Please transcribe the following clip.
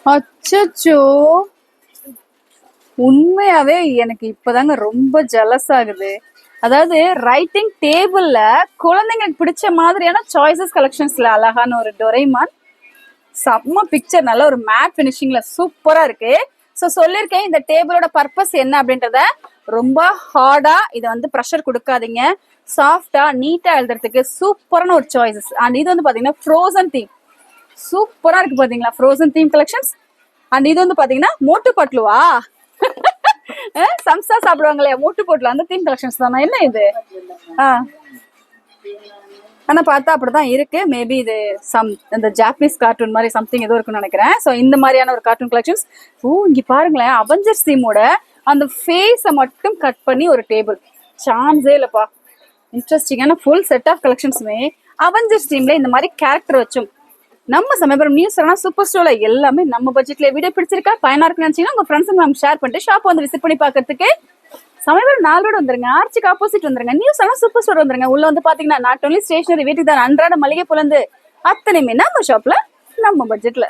அச்சச்சோ, உண்மையாவே எனக்கு இப்பதாங்க ரொம்ப ஜெலஸ் ஆகுது. அதாவது ரைட்டிங் டேபிள்ல குழந்தைங்களுக்கு பிடிச்ச மாதிரியான சாய்ஸஸ் கலெக்ஷன்ஸ்ல அழகான ஒரு டொரைமான், செம்ம பிக்சர், நல்ல ஒரு மேட் பினிஷிங்ல சூப்பரா இருக்கு. ஸோ சொல்லியிருக்கேன் இந்த டேபிளோட பர்பஸ் என்ன அப்படின்றத. ரொம்ப ஹார்டா இதை வந்து ப்ரெஷர் கொடுக்காதீங்க, சாஃப்டா நீட்டா எழுதுறதுக்கு சூப்பரான ஒரு சாய்ஸஸ். அண்ட் இது வந்து பாத்தீங்கன்னா ஃப்ரோசன் தீம், சூப்பரா இருக்கு பாத்தீங்களா, ஃப்ரோசன் தீம் கலெக்ஷன்ஸ். அண்ட் இது வந்து பாத்தீங்கன்னா மோட்டு பட்லுவா, சம்சா சாப்பிடுவாங்களே மோட்டு போட்ல, அந்த தீம் கலெக்ஷன்ஸ் தானா என்ன இது? ஆனா பார்த்தா அப்படிதான் இருக்கு. மேபி இது இந்த ஜாப்பனீஸ் கார்ட்டூன் மாதிரி சம்திங் ஏதோ இருக்குன்னு நினைக்கிறேன். ஸோ இந்த மாதிரியான ஒரு கார்ட்டூன் கலெக்ஷன்ஸ். இங்க பாருங்களேன், அவெஞ்சர்ஸ் தீமோட அந்த ஃபேஸை மட்டும் கட் பண்ணி ஒரு டேபிள், சான்ஸே இல்லப்பா. இன்ட்ரெஸ்டிங்கான ஃபுல் செட் ஆஃப் கலெக்ஷன்ஸுமே அவெஞ்சர்ஸ் தீம்ல இந்த மாதிரி கேரக்டர் வச்சும் நம்ம சமயபுரம் நியூஸ் சூப்பர் ஸ்டோர்ல எல்லாமே நம்ம பட்ஜெட்ல. வீடியோ பிடிச்சிருக்கா, பயனா இருக்குன்னு நினைச்சீங்கன்னா உங்க ஃப்ரெண்ட்ஸுக்கு நம்ம ஷேர் பண்ணிட்டு ஷாப் வந்து விசிட் பண்ணி பாக்கிறதுக்கு சமயபுரம் 4 ரோடு வந்துருங்க, ஆர்ச்சிக்கு ஆப்போசிட் வந்துருங்க, நியூஸ் சூப்பர் ஸ்டோர் வந்துருங்க. உள்ள வந்து பாத்தீங்கன்னா நாட் ஒன்லி ஸ்டேஷனரி, வீட்டுக்கு தான் அன்றாட மளிகை பொருள் அத்தனையுமே நம்ம ஷாப்ல நம்ம பட்ஜெட்ல.